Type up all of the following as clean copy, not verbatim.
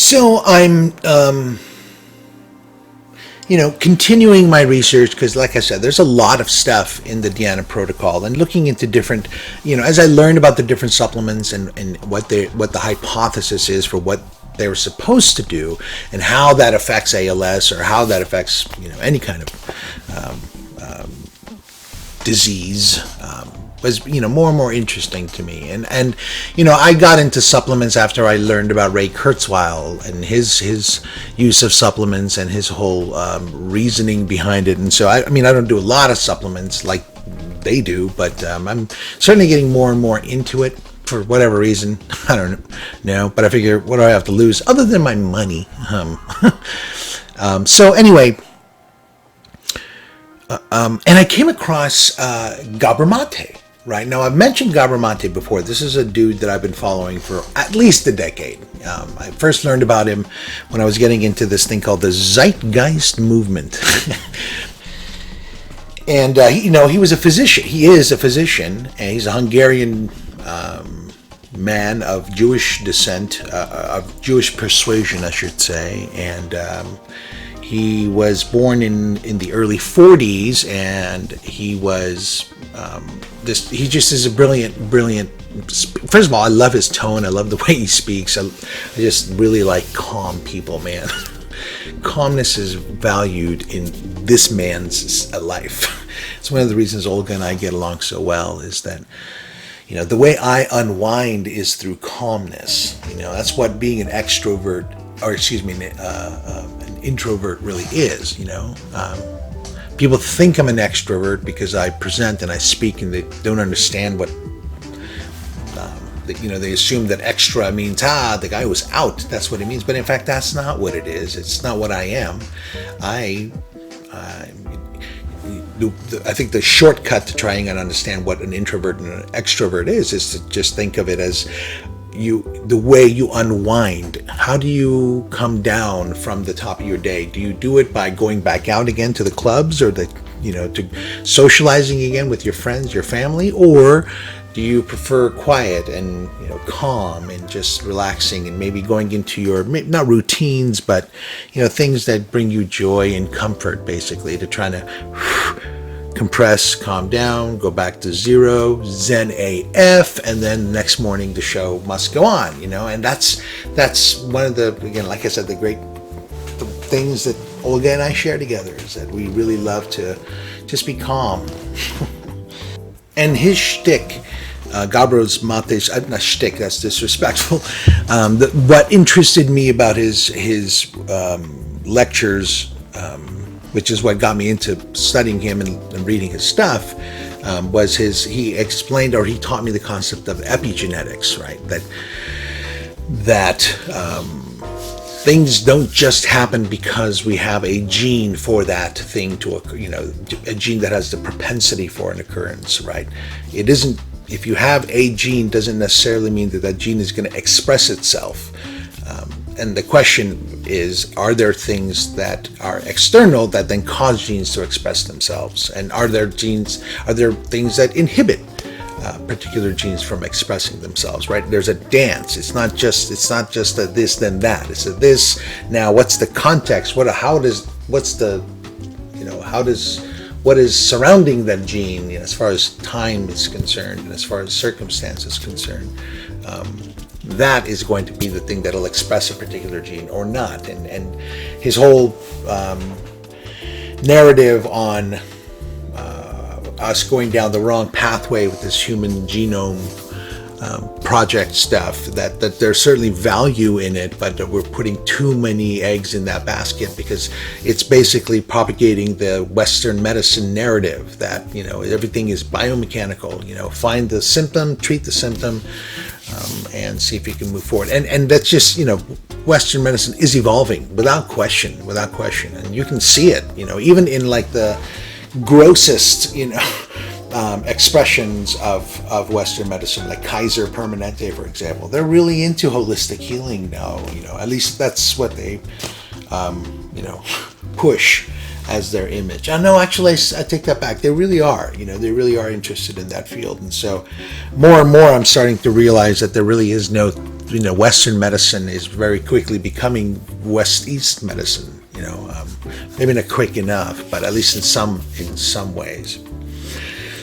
So I'm, continuing my research because, like I said, there's a lot of stuff in the Dhyana protocol, and looking into different, as I learned about the different supplements and what the hypothesis is for what they were supposed to do, and how that affects ALS or how that affects, any kind of disease. Was more and more interesting to me, and I got into supplements after I learned about Ray Kurzweil and his use of supplements and his whole reasoning behind it. And so I don't do a lot of supplements like they do, but I'm certainly getting more and more into it for whatever reason. I don't know, but I figure, what do I have to lose other than my money? So anyway. And I came across Gabor Mate. Right now, I've mentioned Gabor Mate before. This is a dude that I've been following for at least a decade. I first learned about him when I was getting into this thing called the Zeitgeist movement. And he was a physician. He is a physician, and he's a Hungarian man of Jewish descent, of Jewish persuasion, I should say, and he was born in the early 40s, and he was he just is a brilliant. First of all, I love his tone. I love the way he speaks. I just really like calm people, man. Calmness is valued in this man's life. It's one of the reasons Olga and I get along so well, is that the way I unwind is through calmness. That's what being an extrovert, or excuse me, an introvert really is. People think I'm an extrovert because I present and I speak, and they don't understand what, they assume that extra means, the guy was out. That's what it means. But in fact, that's not what it is. It's not what I am. I think the shortcut to trying and understand what an introvert and an extrovert is to just think of it as the way you unwind. How do you come down from the top of your day? Do you do it by going back out again to the clubs, or to socializing again with your friends, your family, or do you prefer quiet and calm and just relaxing, and maybe going into your, not routines, but things that bring you joy and comfort, basically, to try to compress, calm down, go back to zero, Zen AF, and then the next morning the show must go on, and that's one of the, again, like I said, the things that Olga and I share together, is that we really love to just be calm. And his shtick, Gabor Mate's, not shtick, that's disrespectful. What interested me about his lectures, which is what got me into studying him and reading his stuff, was he explained, or he taught me, the concept of epigenetics, right? That things don't just happen because we have a gene for that thing to occur, a gene that has the propensity for an occurrence, right? It isn't, if you have a gene, doesn't necessarily mean that gene is going to express itself. And the question is, are there things that are external that then cause genes to express themselves? And are there things that inhibit particular genes from expressing themselves, right? There's a dance. It's not just a this, then that. It's a this, now what's the context? What is surrounding that gene, as far as time is concerned and as far as circumstance is concerned. That is going to be the thing that'll express a particular gene or not. And his whole narrative on us going down the wrong pathway with this human genome project stuff, that there's certainly value in it, but that we're putting too many eggs in that basket, because it's basically propagating the Western medicine narrative that, everything is biomechanical, find the symptom, treat the symptom, and see if you can move forward. And that's just, Western medicine is evolving without question. And you can see it, even in like the grossest, expressions of Western medicine, like Kaiser Permanente, for example. They're really into holistic healing now, at least that's what they, push as their image. No, actually, I take that back. They really are, they really are interested in that field. And so more and more, I'm starting to realize that there really is no Western medicine is very quickly becoming West-East medicine. Maybe not quick enough, but at least in some ways.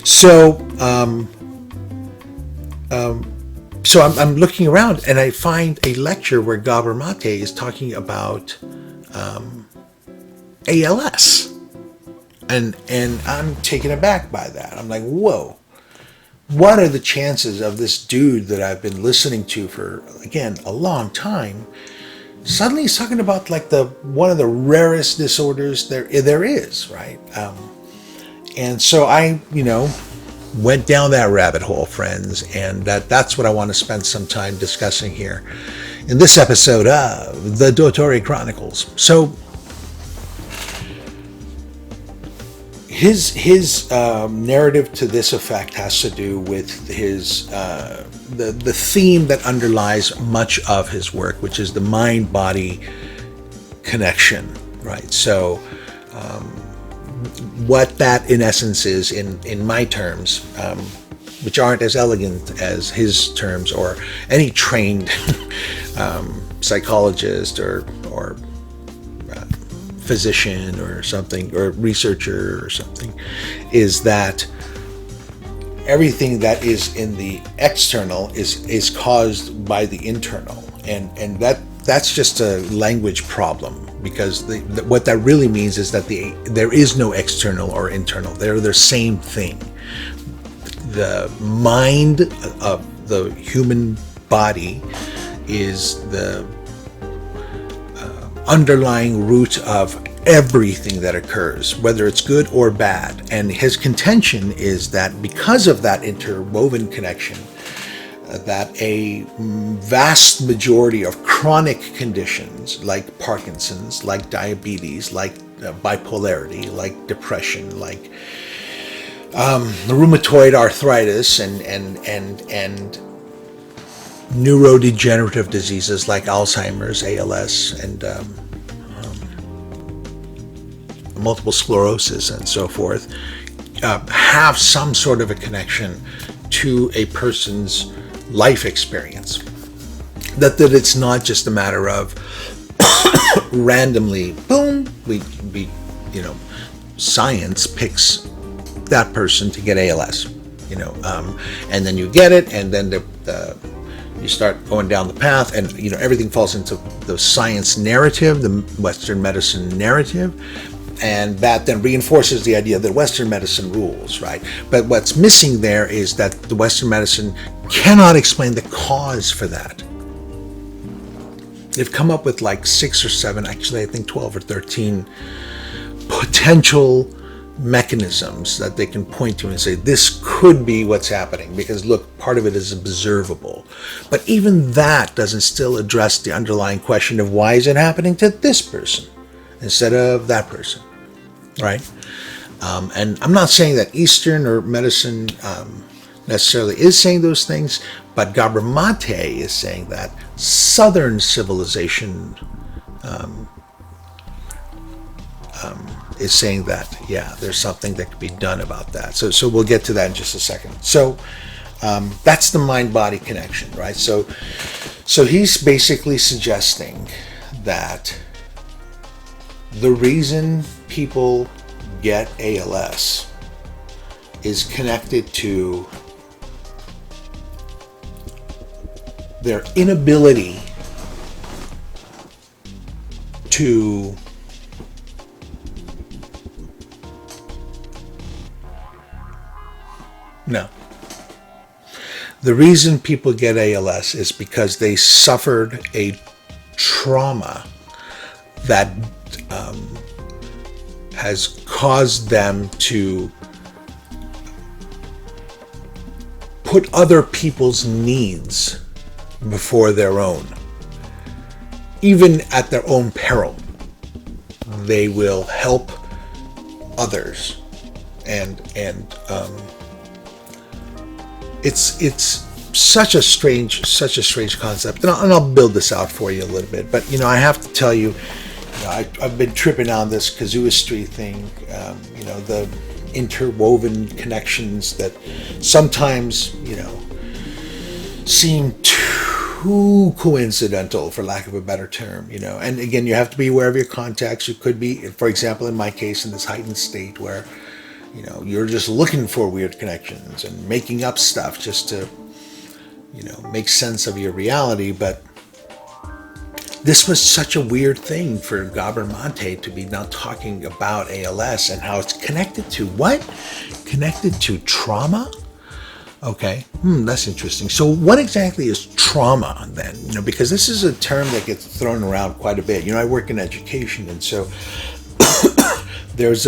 So I'm looking around and I find a lecture where Gabor Mate is talking about ALS, and I'm taken aback by that. I'm like, whoa. What are the chances of this dude that I've been listening to for, again, a long time, suddenly he's talking about like one of the rarest disorders there is, right? And so I, went down that rabbit hole, friends, and that's what I want to spend some time discussing here in this episode of the Dottore Chronicles. So his narrative to this effect has to do with his the theme that underlies much of his work, which is the mind-body connection, right? So what that in essence is, in my terms, which aren't as elegant as his terms or any trained psychologist or physician or something, or researcher or something, is that everything that is in the external is caused by the internal, and that's just a language problem, because what that really means is that there is no external or internal. They're the same thing. The mind of the human body is the underlying root of everything that occurs, whether it's good or bad. And his contention is that because of that interwoven connection, that a vast majority of chronic conditions like Parkinson's, like diabetes, like bipolarity, like depression, like rheumatoid arthritis, and neurodegenerative diseases like Alzheimer's, ALS, and multiple sclerosis and so forth, have some sort of a connection to a person's life experience. That it's not just a matter of randomly, boom, we science picks that person to get ALS, and then you get it, and then you start going down the path, and everything falls into the science narrative, the Western medicine narrative, and that then reinforces the idea that Western medicine rules, right? But what's missing there is that the Western medicine cannot explain the cause for that. They've come up with like 6 or 7, actually I think 12 or 13 potential mechanisms that they can point to and say, this could be what's happening, because look, part of it is observable. But even that doesn't still address the underlying question of why is it happening to this person instead of that person, right? And I'm not saying that Eastern or medicine necessarily is saying those things, but Gabor Mate is saying that Southern civilization is saying that, yeah, there's something that could be done about that. So we'll get to that in just a second. So that's the mind-body connection, right? So he's basically suggesting that the reason people get ALS is connected to their inability to the reason people get ALS is because they suffered a trauma that has caused them to put other people's needs before their own. Even at their own peril, they will help others, and it's such a strange concept, and I'll build this out for you a little bit. But I have to tell you, I've been tripping on this casuistry thing, the interwoven connections that sometimes seem too too coincidental, for lack of a better term, and again, you have to be aware of your context. You could be, for example, in my case, in this heightened state where you're just looking for weird connections and making up stuff just to make sense of your reality. But this was such a weird thing for Gabor Mate to be now talking about ALS and how it's connected to what? Connected to trauma? Okay, that's interesting. So what exactly is trauma then? Because this is a term that gets thrown around quite a bit. I work in education, and so there's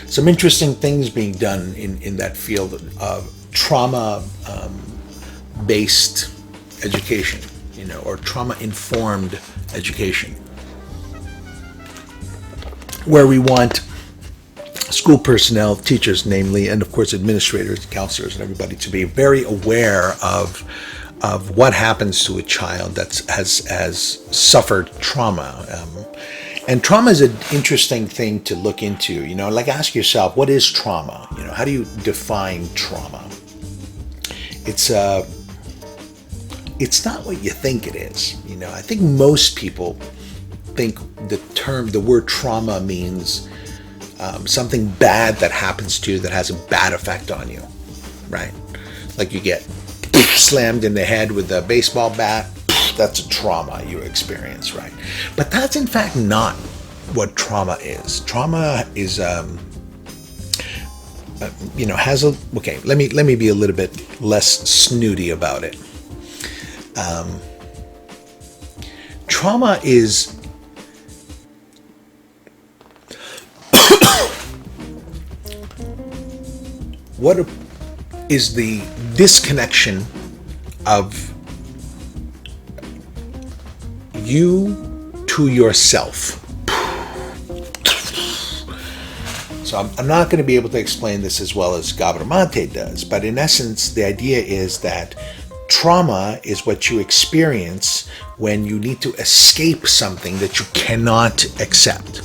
some interesting things being done in that field of trauma-based education, or trauma-informed education, where we want school personnel, teachers namely, and of course administrators, counselors, and everybody to be very aware of what happens to a child that has suffered trauma. And trauma is an interesting thing to look into. Like ask yourself, what is trauma? How do you define trauma? It's not what you think it is. I think most people think the word trauma means something bad that happens to you that has a bad effect on you, right? Like you get slammed in the head with a baseball bat, that's a trauma you experience, right? But that's in fact not what trauma is. Trauma is, has a, okay, let me be a little bit less snooty about it. Trauma is what is the disconnection of you to yourself. So I'm not going to be able to explain this as well as Gabor Mate does, but in essence, the idea is that trauma is what you experience when you need to escape something that you cannot accept.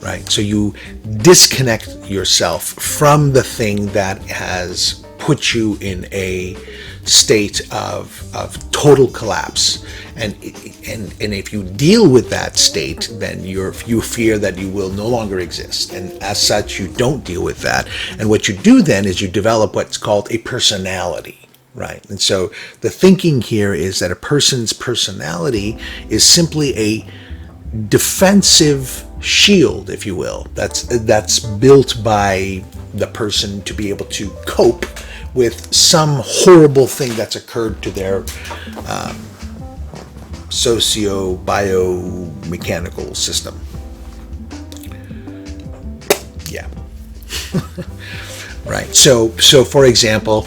Right? So you disconnect yourself from the thing that has put you in a state of total collapse. And if you deal with that state, then you fear that you will no longer exist. And as such, you don't deal with that. And what you do then is you develop what's called a personality. Right? And so the thinking here is that a person's personality is simply a defensive shield, if you will, that's built by the person to be able to cope with some horrible thing that's occurred to their socio-biomechanical system. Yeah. Right. So for example,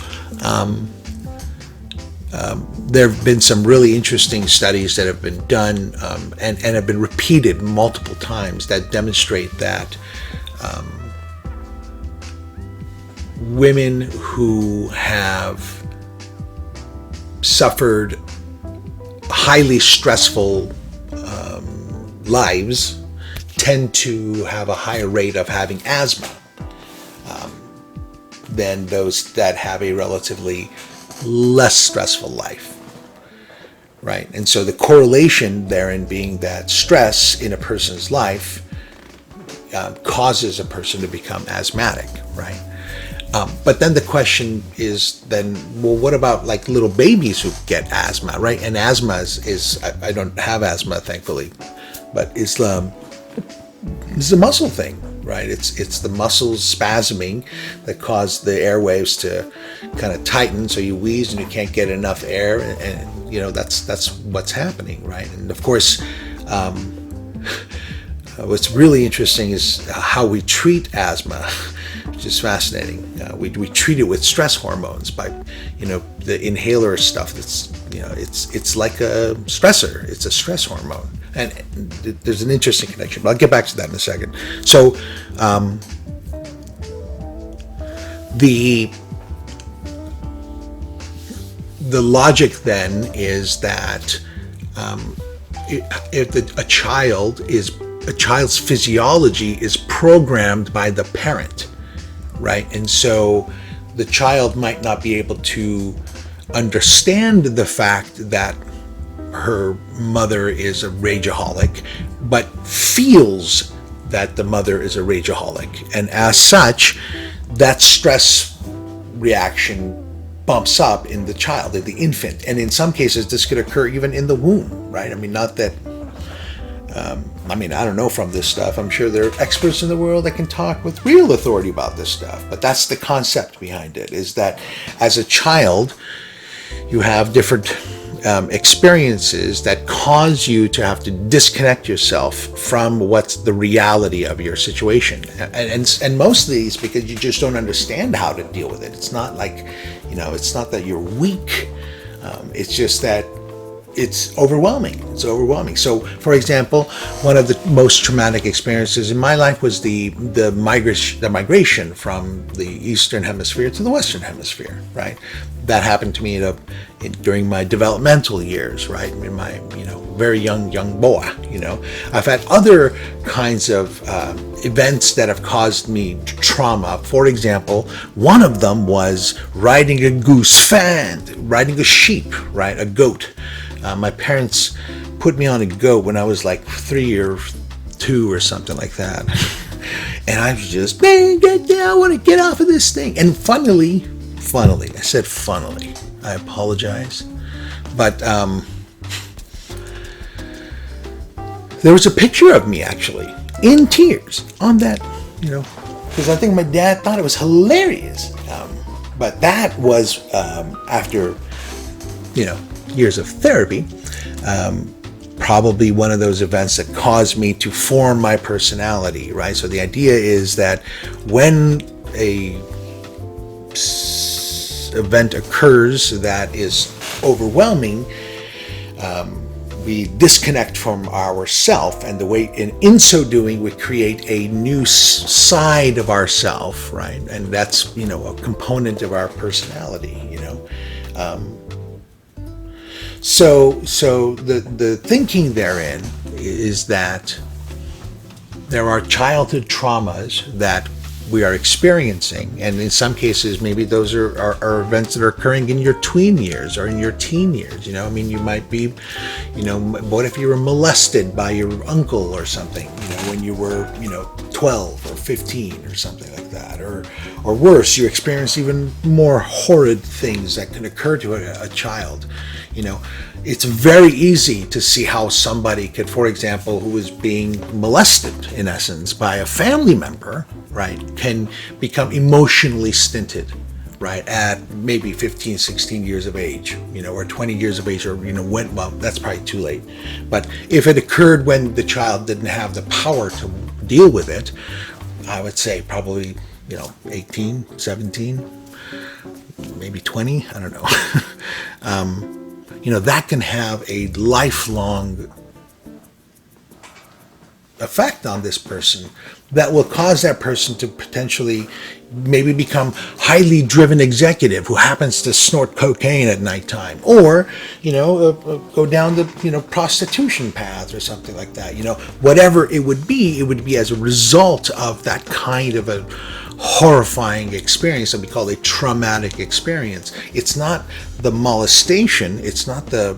there have been some really interesting studies that have been done and have been repeated multiple times that demonstrate that women who have suffered highly stressful lives tend to have a higher rate of having asthma than those that have a relatively less stressful life. Right? And so the correlation therein being that stress in a person's life causes a person to become asthmatic, right? But then the question is then, well, what about like little babies who get asthma, right? And asthma is I don't have asthma, thankfully, but it's a muscle thing, right? It's the muscles spasming that cause the airwaves to kind of tighten, so you wheeze and you can't get enough air, and that's what's happening, right? And of course, what's really interesting is how we treat asthma, which is fascinating. We treat it with stress hormones by the inhaler stuff. That's it's like a stressor. It's a stress hormone. And there's an interesting connection, but I'll get back to that in a second. So the logic then is that if a child's physiology is programmed by the parent, right? And so the child might not be able to understand the fact that her mother is a rageaholic, but feels that the mother is a rageaholic. And as such, that stress reaction bumps up in the child, in the infant. And in some cases, this could occur even in the womb, right? I mean, not that, I don't know from this stuff. I'm sure there are experts in the world that can talk with real authority about this stuff. But that's the concept behind it, is that as a child, you have different experiences that cause you to have to disconnect yourself from what's the reality of your situation. And most of these, because you just don't understand how to deal with it. It's not like, it's not that you're weak. It's just that it's overwhelming. It's overwhelming. So, for example, one of the most traumatic experiences in my life was the migration from the Eastern Hemisphere to the Western Hemisphere, right? That happened to me during my developmental years, right? In my, very young boy, I've had other kinds of events that have caused me trauma. For example, one of them was riding riding a sheep, right? A goat. My parents put me on a goat when I was like 3 or 2 or something like that. And I was just, man, I want to get off of this thing. And funnily, I said funnily, I apologize. But there was a picture of me actually in tears on that, because I think my dad thought it was hilarious. But that was after, years of therapy, probably one of those events that caused me to form my personality, right? So the idea is that when a event occurs that is overwhelming, we disconnect from ourself, and in so doing, we create a new side of ourself, right? And that's, a component of our personality, So the thinking therein is that there are childhood traumas that we are experiencing, and in some cases maybe those are events that are occurring in your tween years or in your teen years. You might be, what if you were molested by your uncle or something, when you were 12 or 15 or something like that, or worse, you experience even more horrid things that can occur to a child. It's very easy to see how somebody could, for example, who is being molested, in essence, by a family member, right, can become emotionally stinted, right, at maybe 15, 16 years of age, or 20 years of age, or, well, that's probably too late. But if it occurred when the child didn't have the power to deal with it, I would say probably, 18, 17, maybe 20, I don't know. That can have a lifelong effect on this person that will cause that person to potentially maybe become highly driven executive who happens to snort cocaine at nighttime, or go down the prostitution path or something like that. Whatever it would be as a result of that kind of a horrifying experience that we call a traumatic experience. It's not the molestation, it's not the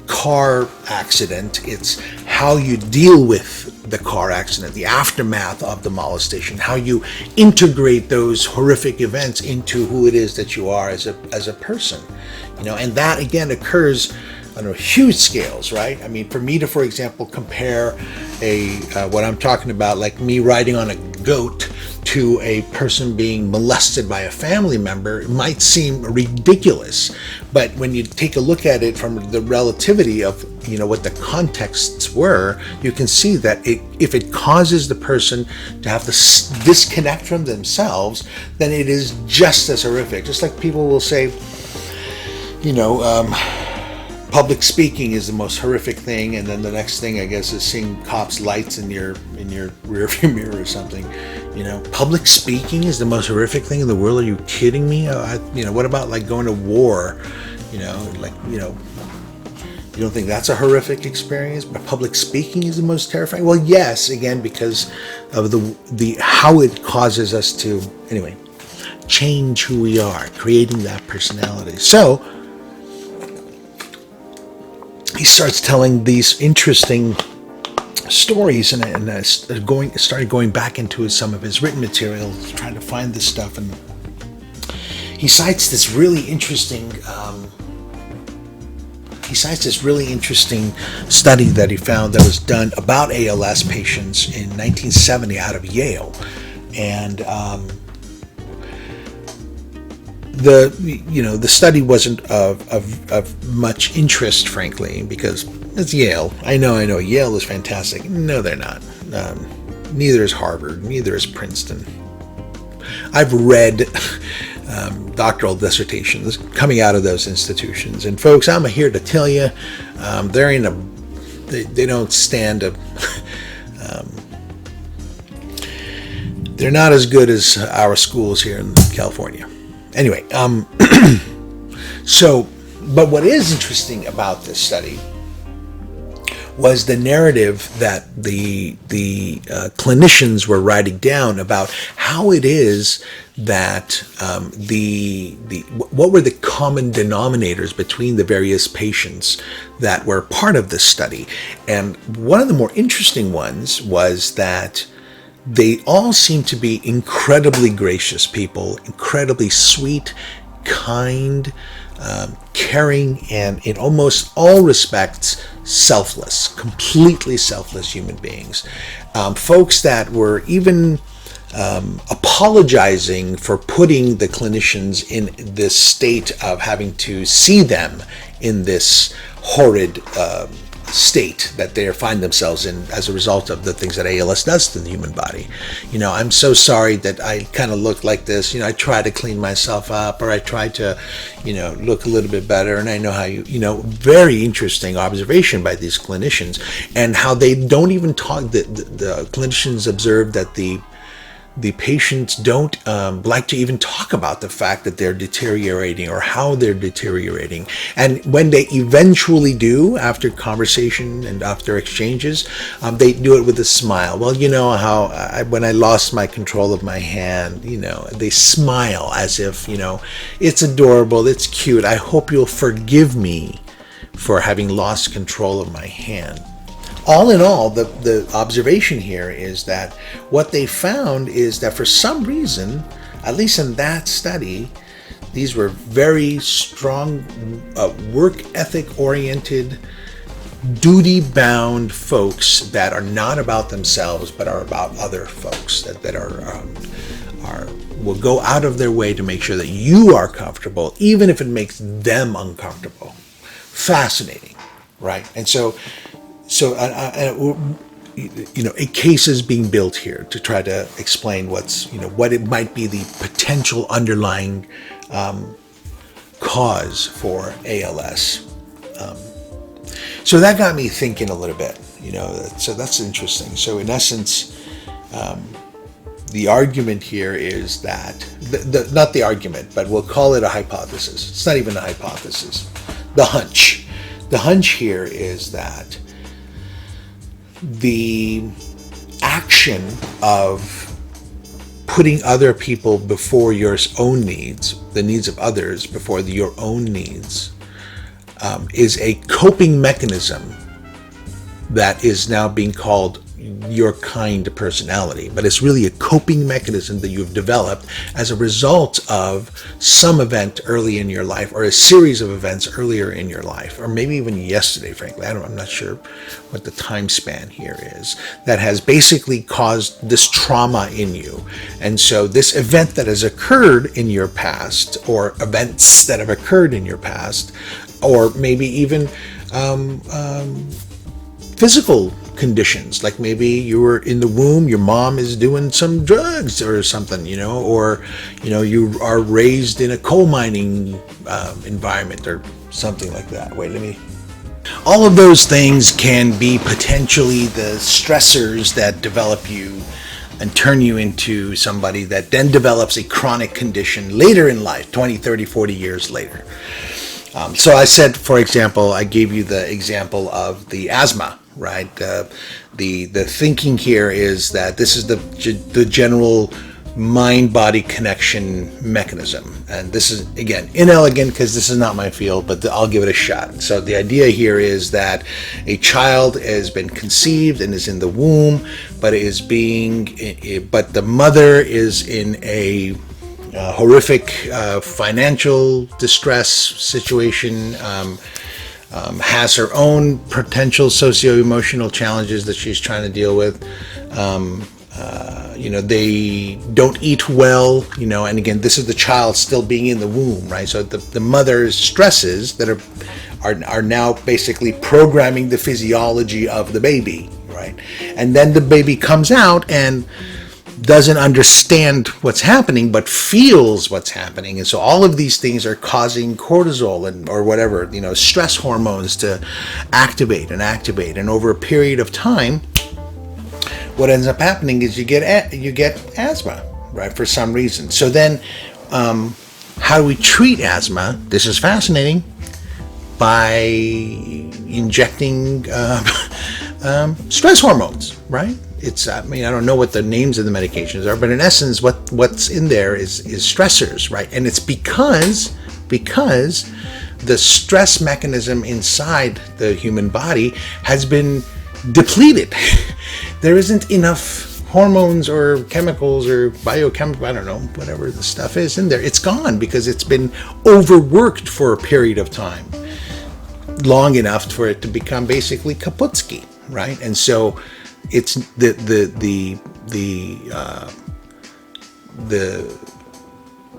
car accident, it's how you deal with the car accident, the aftermath of the molestation, how you integrate those horrific events into who it is that you are as a person. And that again occurs on huge scales, right? I mean, for me to, for example, compare what I'm talking about, like me riding on a goat, to a person being molested by a family member, it might seem ridiculous. But when you take a look at it from the relativity of, what the contexts were, you can see that if it causes the person to have to disconnect from themselves, then it is just as horrific. Just like people will say, public speaking is the most horrific thing, and then the next thing, I guess, is seeing cops' lights in your rearview mirror or something. Public speaking is the most horrific thing in the world. Are you kidding me? What about like going to war? You don't think that's a horrific experience? But public speaking is the most terrifying. Well, yes, again, because of the how it causes us to. Anyway, change who we are, creating that personality. So he starts telling these interesting stories, and I started going back into some of his written material, trying to find this stuff, and he cites this really interesting study that he found that was done about ALS patients in 1970 out of Yale, and the study wasn't of much interest, frankly, because it's Yale. I know Yale is fantastic. No, they're not. Neither is Harvard. Neither is Princeton. I've read doctoral dissertations coming out of those institutions, and folks, I'm here to tell you, they don't stand a. They're not as good as our schools here in California. Anyway, but what is interesting about this study was the narrative that the clinicians were writing down about how it is that what were the common denominators between the various patients that were part of this study. And one of the more interesting ones was that they all seem to be incredibly gracious people, incredibly sweet, kind, caring, and in almost all respects, selfless, completely selfless human beings. Folks that were even apologizing for putting the clinicians in this state of having to see them in this horrid state that they find themselves in as a result of the things that ALS does to the human body. I'm so sorry that I kind of look like this. I try to clean myself up, or I try to, look a little bit better. And I know how very interesting observation by these clinicians, and how they don't even talk. The clinicians observe that the patients don't like to even talk about the fact that they're deteriorating or how they're deteriorating. And when they eventually do, after conversation and after exchanges, they do it with a smile. Well, how when I lost my control of my hand, they smile as if, it's adorable, it's cute. I hope you'll forgive me for having lost control of my hand. All in all, the observation here is that what they found is that for some reason, at least in that study, these were very strong, work ethic oriented, duty bound folks that are not about themselves but are about other folks that will go out of their way to make sure that you are comfortable, even if it makes them uncomfortable. Fascinating, right? And so a case is being built here to try to explain what it might be the potential underlying cause for ALS. So that got me thinking a little bit, so that's interesting. So in essence, the argument here is that, not the argument, but we'll call it a hypothesis. It's not even a hypothesis. The hunch. The hunch here is that the action of putting other people before your own needs, the needs of others before your own needs, is a coping mechanism that is now being called your kind personality. But it's really a coping mechanism that you've developed as a result of some event early in your life, or a series of events earlier in your life, or maybe even yesterday, frankly. I'm not sure what the time span here is, that has basically caused this trauma in you. And so this event that has occurred in your past, or events that have occurred in your past, or maybe even physical conditions, like maybe you were in the womb, your mom is doing some drugs or something, or you are raised in a coal mining environment or something like that. All of those things can be potentially the stressors that develop you and turn you into somebody that then develops a chronic condition later in life, 20, 30, 40 years later. So I said, for example, I gave you the example of the asthma, right? The thinking here is that this is the general mind-body connection mechanism. And this is, again, inelegant because this is not my field, but I'll give it a shot. So the idea here is that a child has been conceived and is in the womb, but the mother is in a horrific financial distress situation, has her own potential socio-emotional challenges that she's trying to deal with. They don't eat well, and again, this is the child still being in the womb, right? So the mother's stresses that are now basically programming the physiology of the baby, right? And then the baby comes out and doesn't understand what's happening, but feels what's happening. And so all of these things are causing cortisol or whatever, stress hormones to activate. And over a period of time, what ends up happening is you get asthma, right, for some reason. So then how do we treat asthma? This is fascinating. By injecting stress hormones, right? I don't know what the names of the medications are, but in essence, what's in there is stressors, right? And it's because the stress mechanism inside the human body has been depleted. There isn't enough hormones or chemicals or biochemical, I don't know, whatever the stuff is in there. It's gone because it's been overworked for a period of time, long enough for it to become basically Kaputsky, right? And so it's the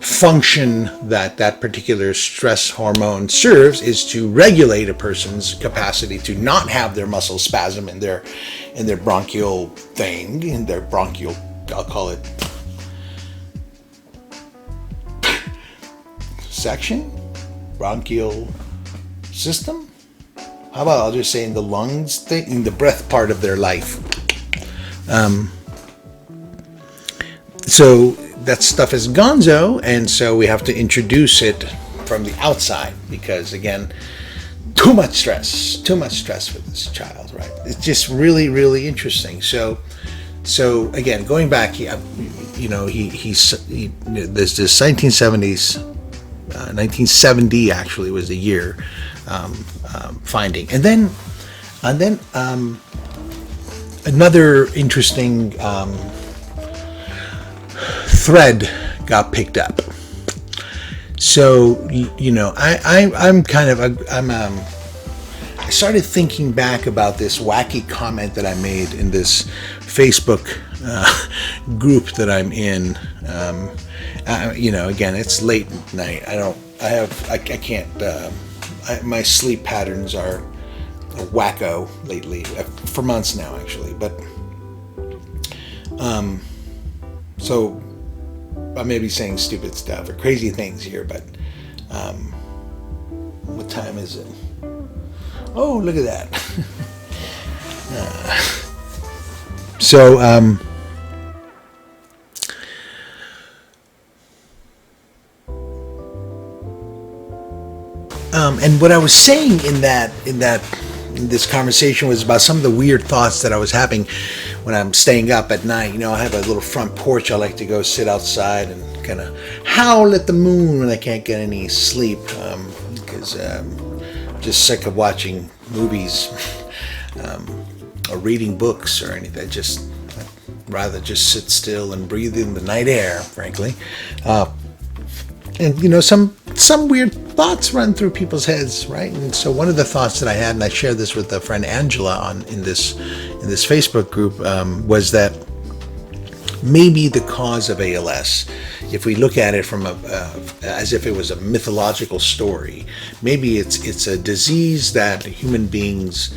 function that particular stress hormone serves is to regulate a person's capacity to not have their muscles spasm in their bronchial thing, in their bronchial, I'll call it section, bronchial system. How about I'll just say in the lungs thing, in the breath part of their life. So that stuff is gonzo, and so we have to introduce it from the outside because, again, too much stress for this child, right? It's just really, really interesting. So again, going back, there's this 1970s, 1970 actually was the year finding, and then another interesting thread got picked up. So I started thinking back about this wacky comment that I made in this Facebook group that I'm in. Again, it's late night. My sleep patterns are wacko lately, for months now actually, but so I may be saying stupid stuff or crazy things here, but what time is it? Oh, look at that. And what I was saying in this conversation was about some of the weird thoughts that I was having when I'm staying up at night. I have a little front porch. I like to go sit outside and kind of howl at the moon when I can't get any sleep because I'm just sick of watching movies or reading books or anything. I'd rather just sit still and breathe in the night air, frankly. And some weird thoughts run through people's heads, right? And so one of the thoughts that I had, and I shared this with a friend Angela in this Facebook group, was that maybe the cause of ALS, if we look at it from as if it was a mythological story, maybe it's a disease that human beings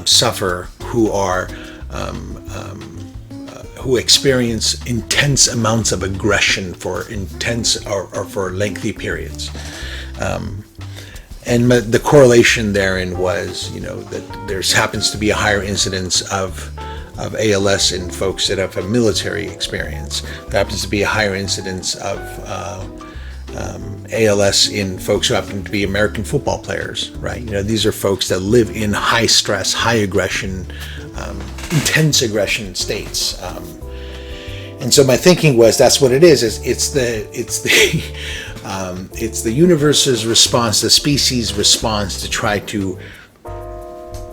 suffer who experience intense amounts of aggression for intense or for lengthy periods. And the correlation therein was, that there happens to be a higher incidence of ALS in folks that have a military experience. There happens to be a higher incidence of ALS in folks who happen to be American football players, right? These are folks that live in high stress, high aggression, intense aggression states. And so my thinking was, that's what it is. It's the it's the universe's response, the species' response to try to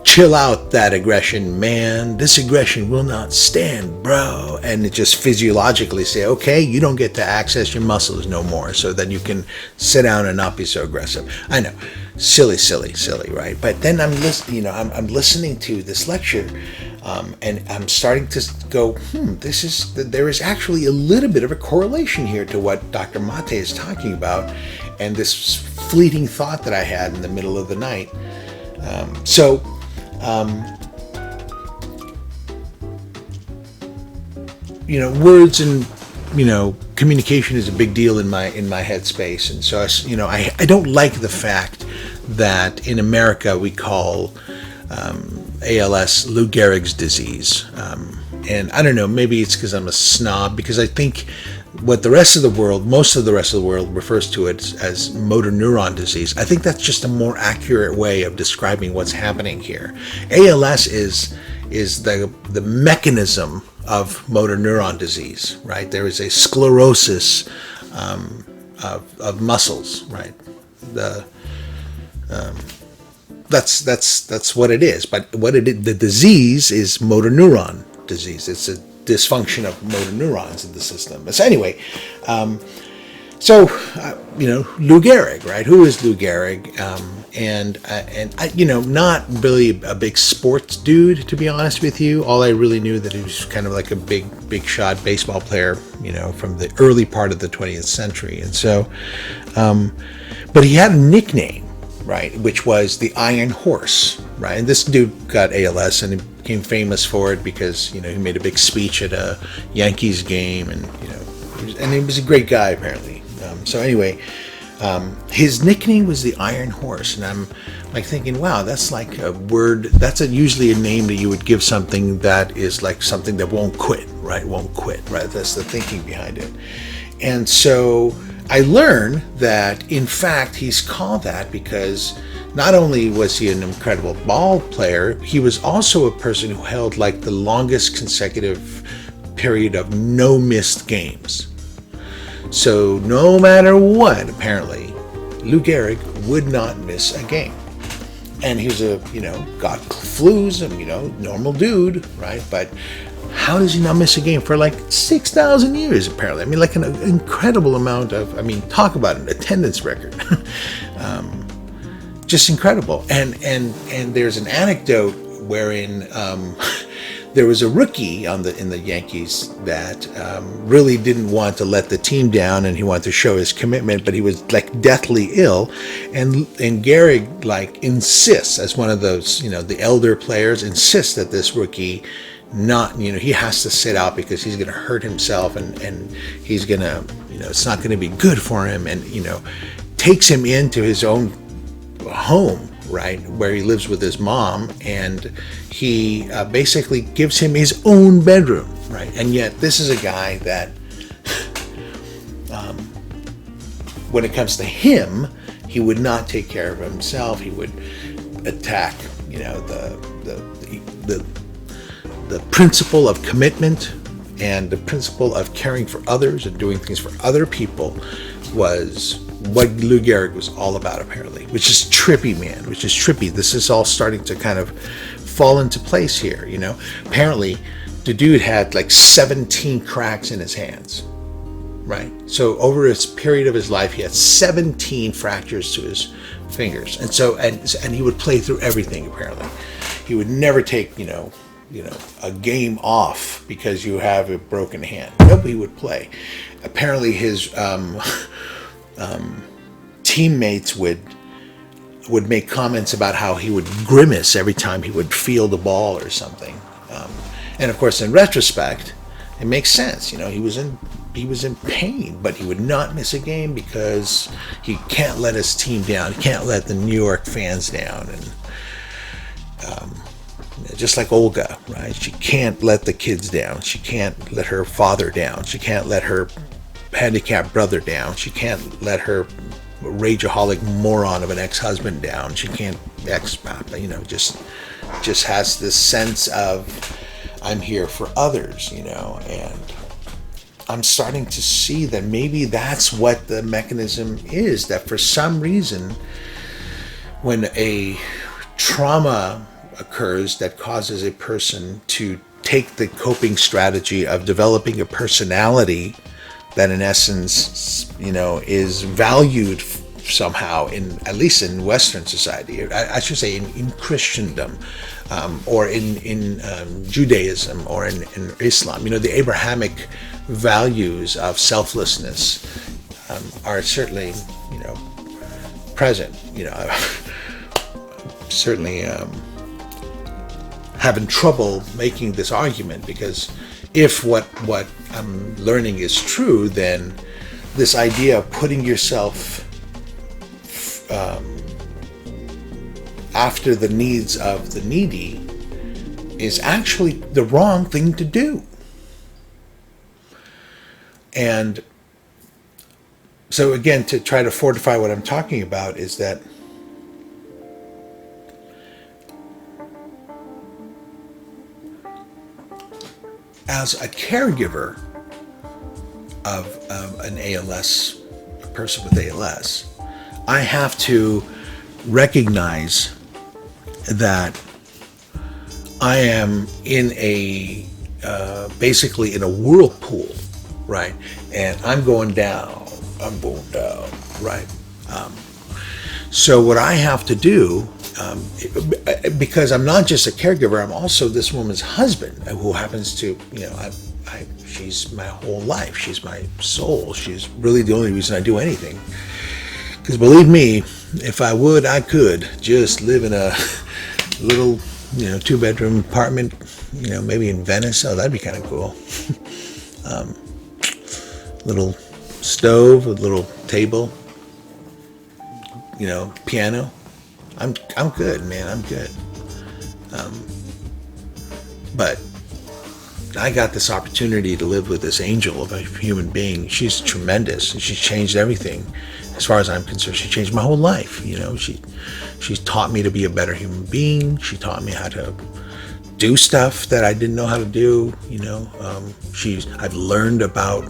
chill out that aggression. Man, this aggression will not stand, bro. And it just physiologically say, okay, you don't get to access your muscles no more, so that you can sit down and not be so aggressive. I know, silly, right? But then I'm listening to this lecture, and I'm starting to go, there is actually a little bit of a correlation here to what Dr. Mate is talking about, and this fleeting thought that I had in the middle of the night. Words and communication is a big deal in my headspace, and so I don't like the fact that in America we call ALS Lou Gehrig's disease, and I don't know, maybe it's because I'm a snob, because I think what most of the rest of the world refers to it as motor neuron disease. I think that's just a more accurate way of describing what's happening here. ALS is the mechanism of motor neuron disease, right? There is a sclerosis of muscles, right? That's what it is. But the disease is motor neuron disease. It's a dysfunction of motor neurons in the system. So anyway, Lou Gehrig, right? Who is Lou Gehrig? And I, not really a big sports dude, to be honest with you. All I really knew that he was kind of like a big shot baseball player, from the early part of the 20th century. And so, but he had a nickname, right, which was the Iron Horse, right? And this dude got ALS, and he became famous for it because he made a big speech at a Yankees game, and he was a great guy apparently. So anyway, his nickname was the Iron Horse, and I'm like thinking, wow, that's like a word. That's usually a name that you would give something that is like something that won't quit, right? Won't quit, right? That's the thinking behind it. And so I learned that in fact he's called that because not only was he an incredible ball player, he was also a person who held like the longest consecutive period of no missed games. So no matter what, apparently, Lou Gehrig would not miss a game. And he was got flus, and, normal dude, right? But how does he not miss a game for like 6,000 years, apparently? I mean, like an incredible amount of, talk about an attendance record. Just incredible. And there's an anecdote wherein there was a rookie in the Yankees that really didn't want to let the team down, and he wanted to show his commitment, but he was like deathly ill, and Gehrig like insists, as one of those the elder players, insists that this rookie not he has to sit out because he's going to hurt himself, and he's going to it's not going to be good for him, and takes him into his own home, right, where he lives with his mom, and he basically gives him his own bedroom, right? And yet this is a guy that when it comes to him, he would not take care of himself. He would attack the principle of commitment and the principle of caring for others and doing things for other people was what Lou Gehrig was all about, apparently, which is trippy, man, which is trippy. This is all starting to kind of fall into place here, Apparently, the dude had like 17 cracks in his hands, right? So over a period of his life, he had 17 fractures to his fingers. And so, and he would play through everything, apparently. He would never take, a game off because you have a broken hand. Nobody would play. Apparently his teammates would make comments about how he would grimace every time he would feel the ball or something. And of course, in retrospect, it makes sense. He was in pain, but he would not miss a game because he can't let his team down. He can't let the New York fans down. And just like Olga, right? She can't let the kids down. She can't let her father down. She can't let her handicapped brother down. She can't let her rageaholic moron of an ex-husband down. She can't just has this sense of I'm here for others, and I'm starting to see that maybe that's what the mechanism is, that for some reason, when a trauma occurs that causes a person to take the coping strategy of developing a personality that in essence, is valued somehow in, at least in Western society, I should say in Christendom, or in Judaism, or in Islam. The Abrahamic values of selflessness are certainly, present. Certainly having trouble making this argument, because if what I'm learning is true, then this idea of putting yourself after the needs of the needy is actually the wrong thing to do. And so again, to try to fortify what I'm talking about is that as a caregiver of an ALS, a person with ALS, I have to recognize that I am in a basically in a whirlpool, right? And I'm going down, right? So what I have to do, because I'm not just a caregiver, I'm also this woman's husband, who happens to, she's my whole life. She's my soul. She's really the only reason I do anything. Because believe me, if I would, I could just live in a little, 2-bedroom apartment, maybe in Venice. Oh, that'd be kind of cool. Little stove, a little table, piano. I'm good, man. I'm good. But I got this opportunity to live with this angel of a human being. She's tremendous, and she's changed everything. As far as I'm concerned, she changed my whole life. She's taught me to be a better human being. She taught me how to do stuff that I didn't know how to do. I've learned about,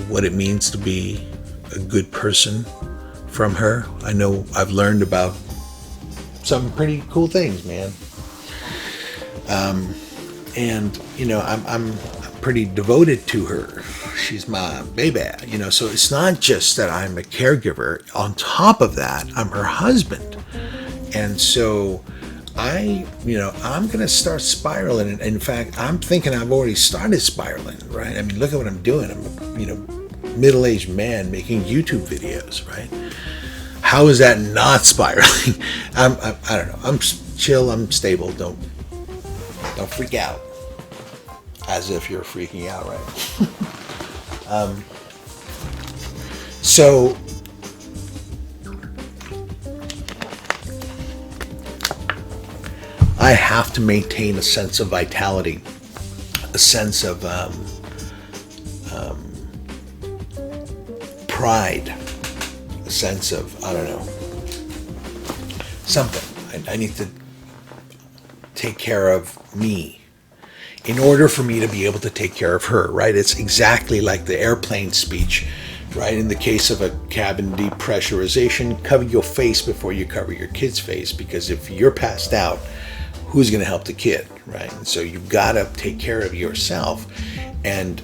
what it means to be a good person from her. I know I've learned about some pretty cool things, man. And I'm pretty devoted to her. She's my baby, so it's not just that I'm a caregiver. On top of that, I'm her husband. And so I'm going to start spiraling. And in fact, I'm thinking I've already started spiraling, right? I mean, look at what I'm doing. I'm a, middle-aged man making YouTube videos, right? How is that not spiraling? I don't know. I'm chill. I'm stable. Don't freak out. As if you're freaking out, right? So I have to maintain a sense of vitality, a sense of pride, a sense of, something. I need to take care of me in order for me to be able to take care of her, right? It's exactly like the airplane speech, right? In the case of a cabin depressurization, cover your face before you cover your kid's face, because if you're passed out, who's going to help the kid, right? And so you've got to take care of yourself. And,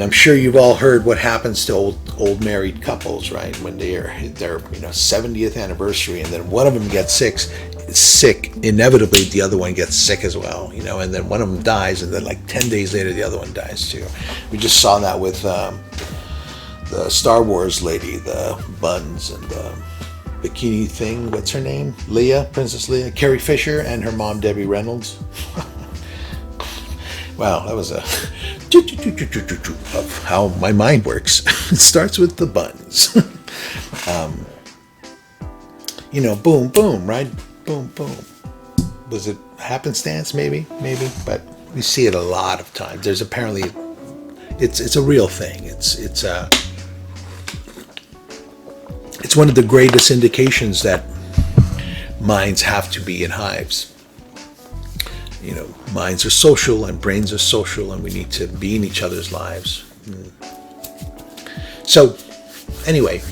I'm sure you've all heard what happens to old married couples, right? When they're 70th anniversary, and then one of them gets sick, inevitably the other one gets sick as well, and then one of them dies, and then like 10 days later the other one dies too. We just saw that with the Star Wars lady, the buns and the bikini thing. What's her name? Princess Leia, Carrie Fisher, and her mom Debbie Reynolds. Wow, that was a of how my mind works. It starts with the buns. Boom, boom, right? Boom, boom. Was it happenstance? Maybe, but we see it a lot of times. There's apparently, it's a real thing. It's one of the greatest indications that minds have to be in hives. minds are social and brains are social, and we need to be in each other's lives. So anyway,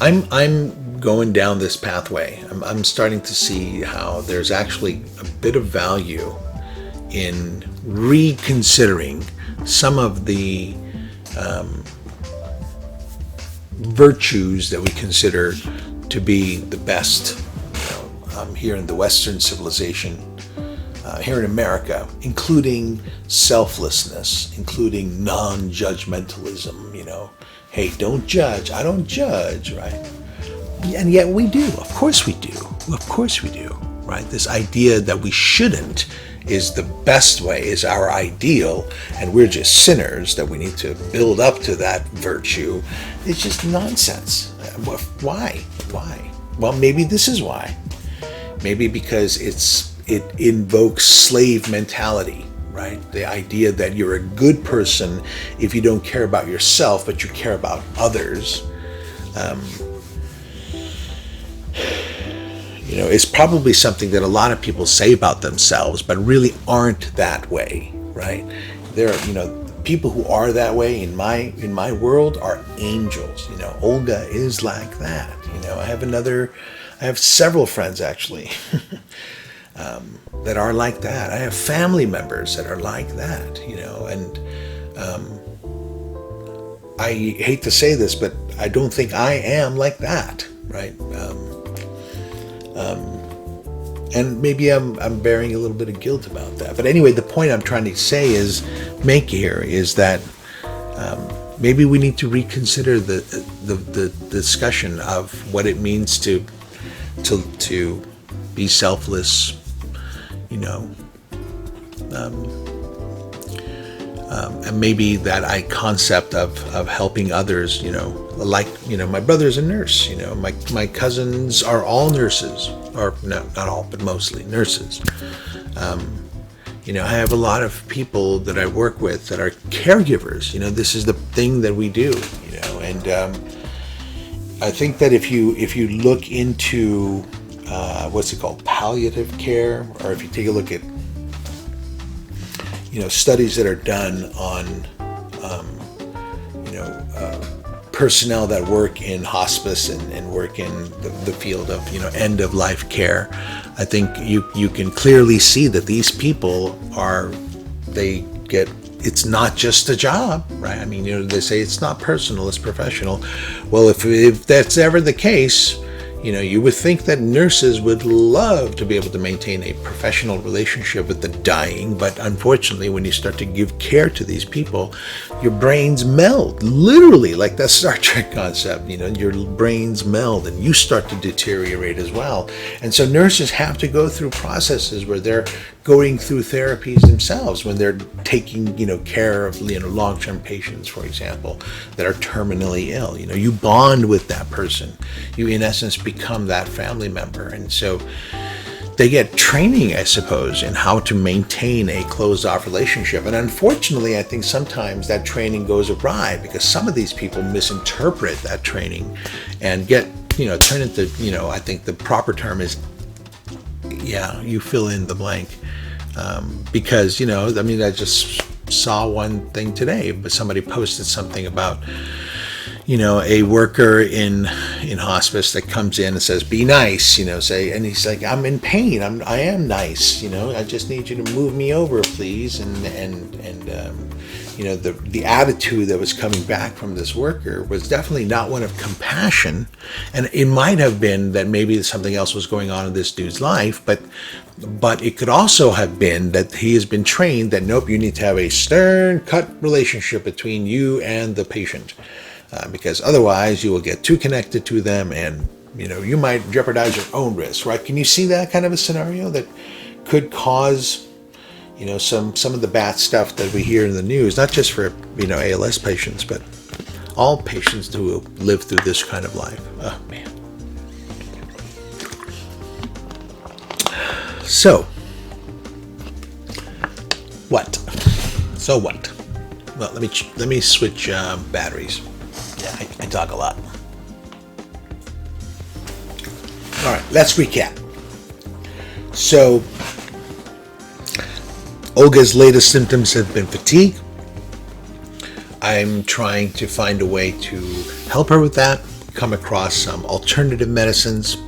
I'm going down this pathway. I'm starting to see how there's actually a bit of value in reconsidering some of the virtues that we consider to be the best here in the Western civilization, here in America, including selflessness, including non-judgmentalism. Hey, don't judge. I don't judge, right? And yet we do. Of course we do. Of course we do, right? This idea that we shouldn't is the best way, is our ideal, and we're just sinners, that we need to build up to that virtue. It's just nonsense. Why? Well, maybe this is why. Maybe because it invokes slave mentality, right? The idea that you're a good person if you don't care about yourself, but you care about others. It's probably something that a lot of people say about themselves, but really aren't that way, right? There are, people who are that way in my world are angels. Olga is like that. I have several friends actually that are like that. I have family members that are like that, and I hate to say this, but I don't think I am like that, right? And maybe I'm bearing a little bit of guilt about that. But anyway, the point I'm trying to make here is that maybe we need to reconsider the discussion of what it means to be selfless, and maybe that concept of helping others, my brother's a nurse, my cousins are all nurses, or no, not all, but mostly nurses. I have a lot of people that I work with that are caregivers. This is the thing that we do, and I think that if you look into what's it called, palliative care, or if you take a look at studies that are done on personnel that work in hospice and work in the field of end of life care, I think you can clearly see that these people it's not just a job, right? They say it's not personal, it's professional. Well, if that's ever the case, you would think that nurses would love to be able to maintain a professional relationship with the dying, but unfortunately, when you start to give care to these people, your brains meld, literally, like that Star Trek concept. Your brains meld and you start to deteriorate as well. And so nurses have to go through processes where they're going through therapies themselves when they're taking, care of, long-term patients, for example, that are terminally ill. You bond with that person. You, in essence, become that family member. And so they get training, I suppose, in how to maintain a closed-off relationship. And unfortunately, I think sometimes that training goes awry because some of these people misinterpret that training and get, turn into, I think the proper term is, you fill in the blank. Because, I just saw one thing today, but somebody posted something about, a worker in hospice that comes in and says, be nice, and he's like, I'm in pain. I am nice, I just need you to move me over, please. The attitude that was coming back from this worker was definitely not one of compassion. And it might have been that maybe something else was going on in this dude's life, but it could also have been that he has been trained that, nope, you need to have a stern cut relationship between you and the patient. Because otherwise you will get too connected to them and, you might jeopardize your own risk, right? Can you see that kind of a scenario that could cause, some of the bad stuff that we hear in the news, not just for, ALS patients, but all patients who live through this kind of life. Oh, man. So, what? So what? Well, let me switch batteries. Yeah, I talk a lot. All right, let's recap. So, Olga's latest symptoms have been fatigue. I'm trying to find a way to help her with that, come across some alternative medicines,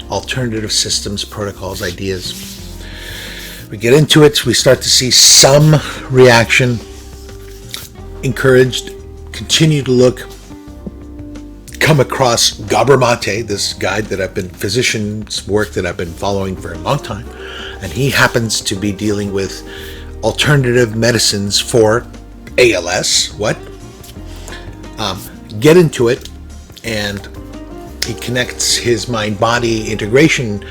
alternative systems, protocols, ideas. We get into it, we start to see some reaction, encouraged, continue to look, come across Gabor Mate, this guide that physician's work that I've been following for a long time, and he happens to be dealing with alternative medicines for ALS. Get into it, and he connects his mind-body integration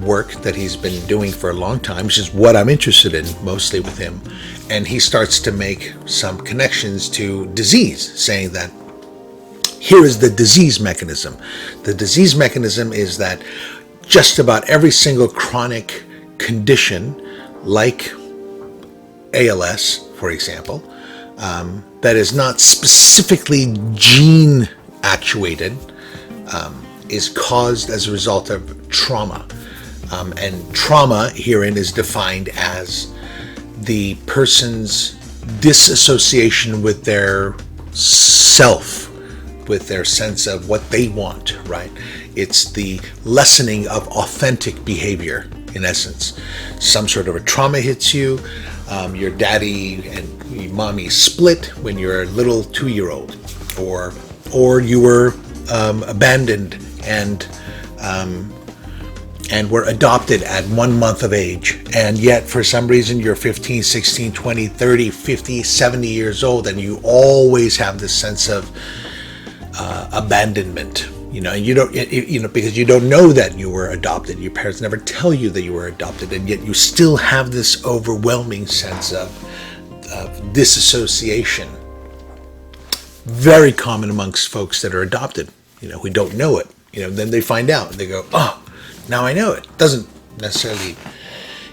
work that he's been doing for a long time, which is what I'm interested in mostly with him, and he starts to make some connections to disease, saying that here is the disease mechanism. The disease mechanism is that just about every single chronic condition, like ALS, for example, that is not specifically gene actuated, is caused as a result of trauma. And trauma herein is defined as the person's disassociation with their self, with their sense of what they want, right? It's the lessening of authentic behavior, in essence. Some sort of a trauma hits you, your daddy and your mommy split when you're a little 2-year-old, or you were abandoned and were adopted at 1 month of age, and yet for some reason you're 15, 16, 20, 30, 50, 70 years old, and you always have this sense of abandonment, and you don't, because you don't know that you were adopted. Your parents never tell you that you were adopted, and yet you still have this overwhelming sense of disassociation. Very common amongst folks that are adopted, who don't know it. Then they find out and they go, oh, now I know it. Doesn't necessarily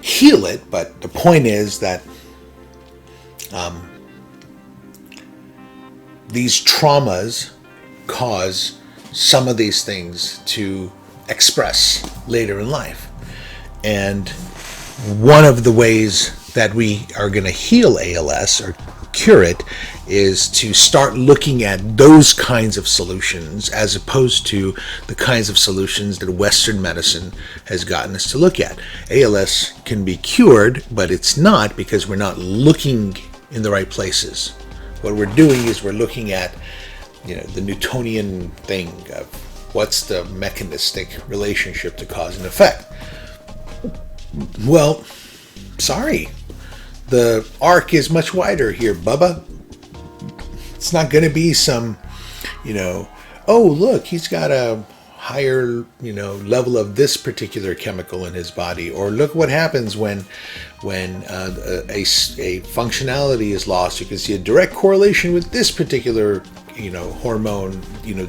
heal it, but the point is that these traumas cause some of these things to express later in life. And one of the ways that we are going to heal ALS or cure it is to start looking at those kinds of solutions as opposed to the kinds of solutions that Western medicine has gotten us to look at. ALS can be cured, but it's not, because we're not looking in the right places. What we're doing is we're looking at the Newtonian thing of what's the mechanistic relationship to cause and effect. Well, sorry, the arc is much wider here, Bubba. It's not going to be some, oh, look, he's got a higher, level of this particular chemical in his body, or look what happens when a functionality is lost. You can see a direct correlation with this particular hormone,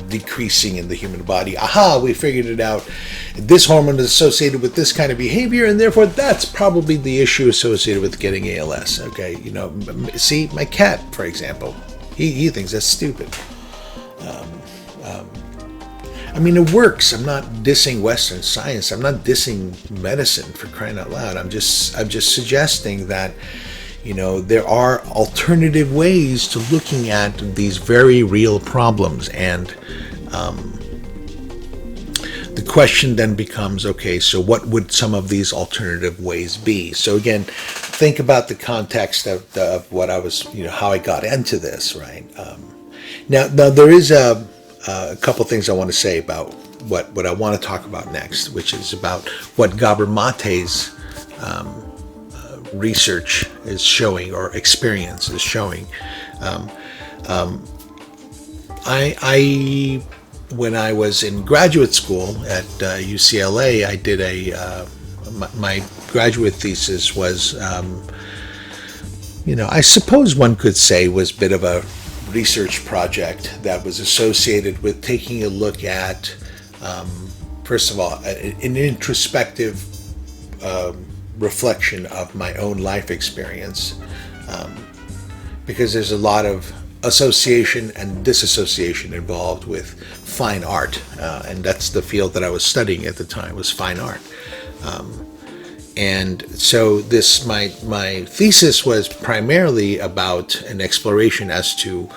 decreasing in the human body. Aha, we figured it out. This hormone is associated with this kind of behavior, and therefore that's probably the issue associated with getting ALS. Okay, see, my cat, for example, he thinks that's stupid. It works. I'm not dissing Western science. I'm not dissing medicine, for crying out loud. I'm just suggesting that there are alternative ways to looking at these very real problems, and the question then becomes, okay, so what would some of these alternative ways be? So again, think about the context of what I was, how I got into this, right? Now there is a couple things I want to say about what I want to talk about next, which is about what Gabor Mate's research is showing, or experience is showing. I when I was in graduate school at UCLA, I did my graduate thesis was, I suppose one could say was a bit of a research project that was associated with taking a look at, first of all, an introspective reflection of my own life experience, because there's a lot of association and disassociation involved with fine art, and that's the field that I was studying at the time, was fine art. And so my thesis was primarily about an exploration as to,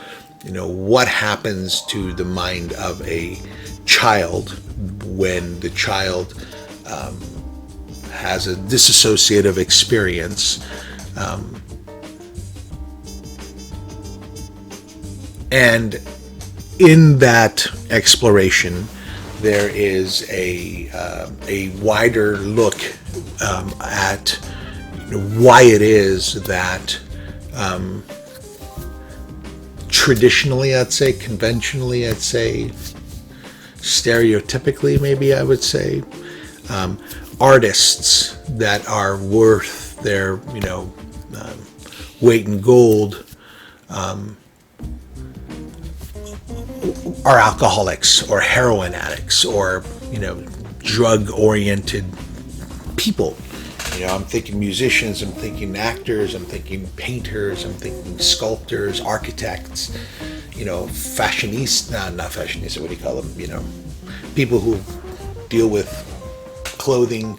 what happens to the mind of a child when the child has a dissociative experience. And in that exploration, there is a wider look at why it is that traditionally, I'd say, conventionally, I'd say, stereotypically, maybe I would say, artists that are worth their weight in gold are alcoholics or heroin addicts or drug-oriented people. I'm thinking musicians, I'm thinking actors, I'm thinking painters, I'm thinking sculptors, architects, fashionistas, not fashionistas, what do you call them? People who deal with clothing,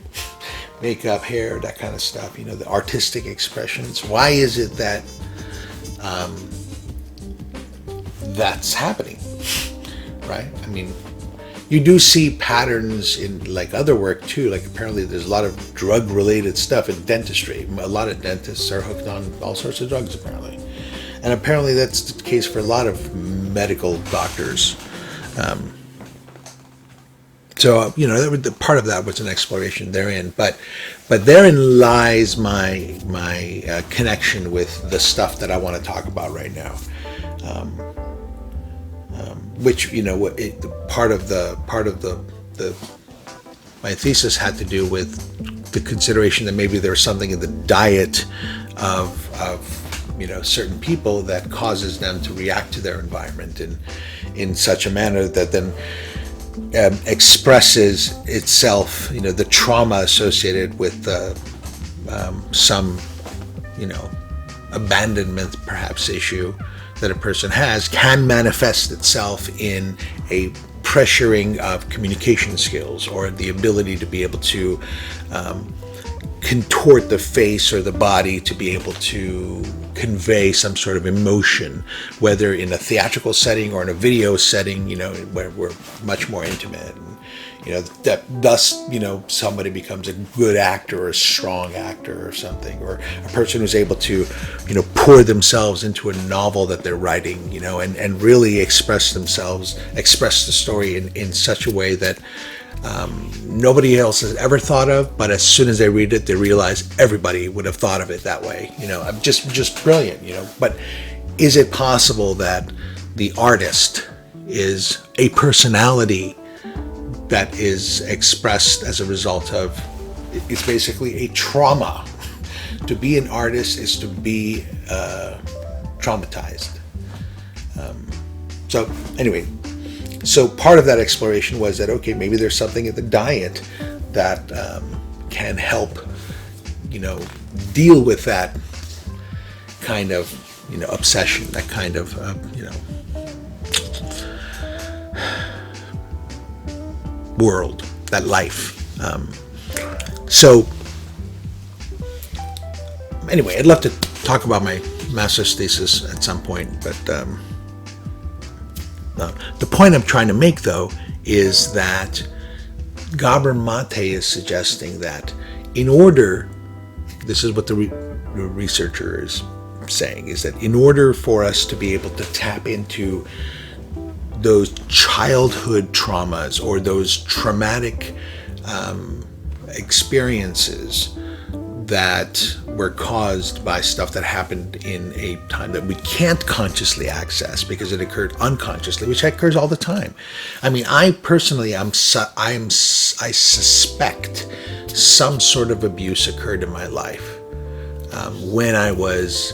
makeup, hair, that kind of stuff, the artistic expressions. Why is it that that's happening, right? I mean, you do see patterns in like other work too. Like apparently there's a lot of drug-related stuff in dentistry. A lot of dentists are hooked on all sorts of drugs apparently. And apparently that's the case for a lot of medical doctors. So, part of that was an exploration therein. But therein lies my connection with the stuff that I want to talk about right now. Which part of my thesis had to do with the consideration that maybe there's something in the diet of certain people that causes them to react to their environment in such a manner that then expresses itself, the trauma associated with some abandonment perhaps issue that a person has can manifest itself in a pressuring of communication skills or the ability to be able to contort the face or the body to be able to convey some sort of emotion, whether in a theatrical setting or in a video setting, where we're much more intimate. And, that thus, somebody becomes a good actor or a strong actor or something, or a person who's able to, pour themselves into a novel that they're writing, and really express the story in such a way that nobody else has ever thought of, but as soon as they read it, they realize everybody would have thought of it that way. I'm just brilliant, But is it possible that the artist is a personality that is expressed as a result of, it's basically a trauma? To be an artist is to be traumatized. So anyway, so part of that exploration was that, okay, maybe there's something in the diet that can help, deal with that kind of, obsession, that kind of, world, that life. So anyway, I'd love to talk about my master's thesis at some point, but the point I'm trying to make, though, is that Gabor Mate is suggesting that in order, this is what the researcher is saying, is that in order for us to be able to tap into those childhood traumas or those traumatic experiences that were caused by stuff that happened in a time that we can't consciously access because it occurred unconsciously, which occurs all the time. I mean, I personally, I suspect some sort of abuse occurred in my life when I was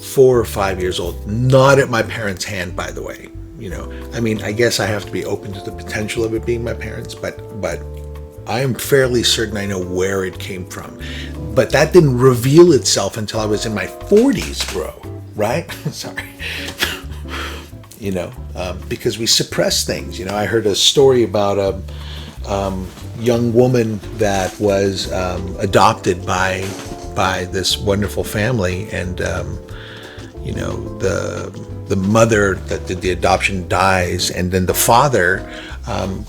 4 or 5 years old. Not at my parents' hand, by the way. I mean, I guess I have to be open to the potential of it being my parents, but I am fairly certain I know where it came from. But that didn't reveal itself until I was in my 40s, bro, right? Sorry. Because we suppress things. I heard a story about young woman that was adopted by this wonderful family, and the mother that did the adoption dies, and then the father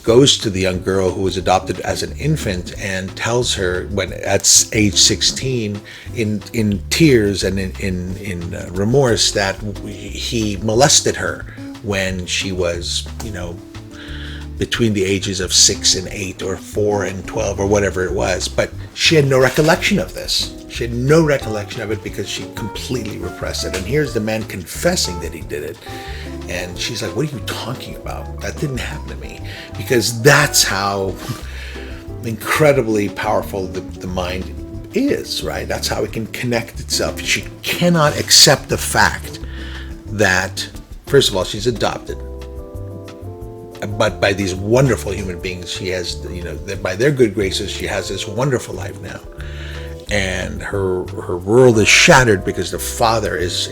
goes to the young girl who was adopted as an infant and tells her, when at age 16, in tears and in remorse, that he molested her when she was between the ages of 6 and 8 or 4 and 12 or whatever it was. But she had no recollection of this. She had no recollection of it because she completely repressed it. And here's the man confessing that he did it. And she's like, what are you talking about? That didn't happen to me. Because that's how incredibly powerful the mind is, right? That's how it can connect itself. She cannot accept the fact that, first of all, she's adopted, but by these wonderful human beings. She has, by their good graces, she has this wonderful life now. And her world is shattered because the father is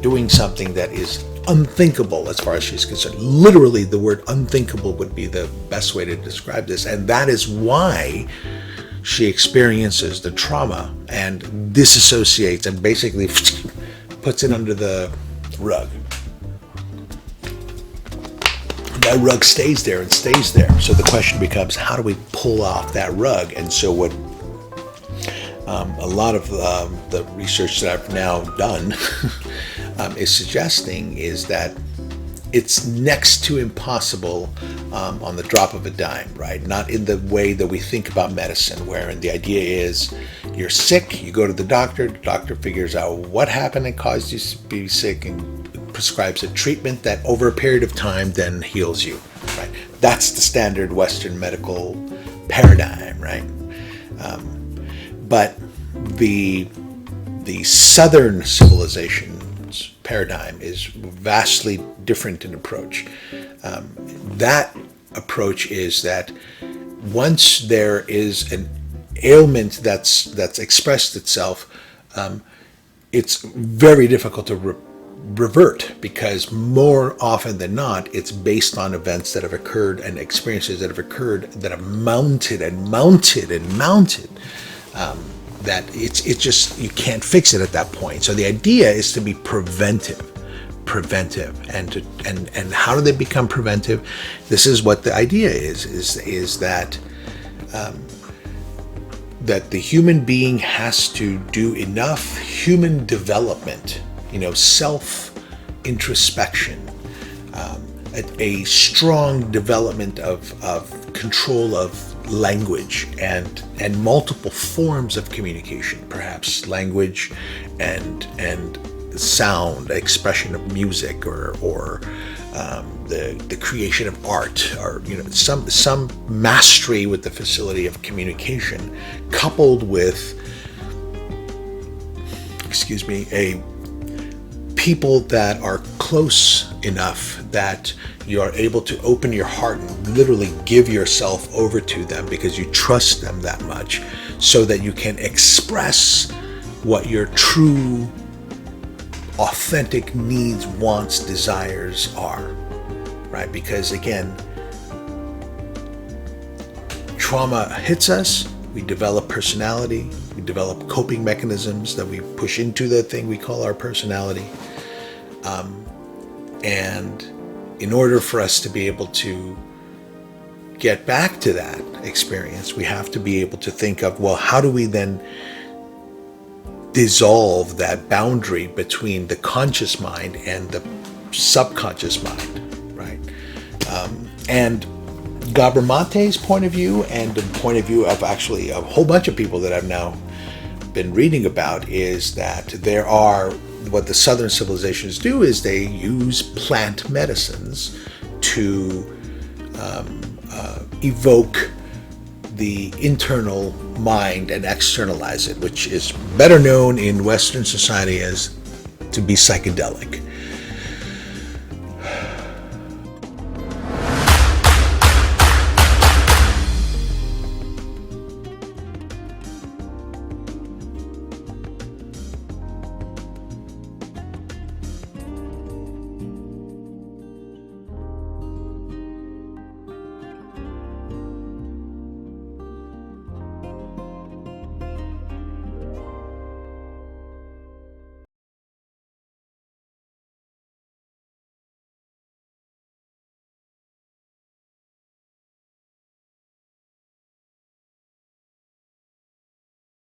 doing something that is unthinkable as far as she's concerned. Literally, the word unthinkable would be the best way to describe this. And that is why she experiences the trauma and disassociates and basically puts it under the rug. That rug stays there and stays there. So the question becomes, how do we pull off that rug? And so what a lot of the research that I've now done is suggesting is that it's next to impossible on the drop of a dime, right? Not in the way that we think about medicine, wherein the idea is you're sick, you go to the doctor figures out what happened and caused you to be sick and prescribes a treatment that over a period of time then heals you, right? That's the standard Western medical paradigm, right? But the Southern civilization's paradigm is vastly different in approach. That approach is that once there is an ailment that's expressed itself, it's very difficult to revert, because more often than not, it's based on events that have occurred and experiences that have occurred that have mounted and mounted and mounted. That it's just, you can't fix it at that point. So the idea is to be preventive, and how do they become preventive? This is what the idea is that that the human being has to do enough human development, self-introspection, a strong development of control of language and multiple forms of communication, perhaps language and sound, expression of music, or the creation of art, or some mastery with the facility of communication, coupled with a people that are close enough that you are able to open your heart and literally give yourself over to them because you trust them that much, so that you can express what your true, authentic needs, wants, desires are, right? Because again, trauma hits us, we develop personality, we develop coping mechanisms that we push into the thing we call our personality. And in order for us to be able to get back to that experience, we have to be able to think of, well, how do we then dissolve that boundary between the conscious mind and the subconscious mind, right? And Gabor Mate's point of view, and the point of view of actually a whole bunch of people that I've now been reading about, is that there are, what the Southern civilizations do is they use plant medicines to evoke the internal mind and externalize it, which is better known in Western society as to be psychedelic.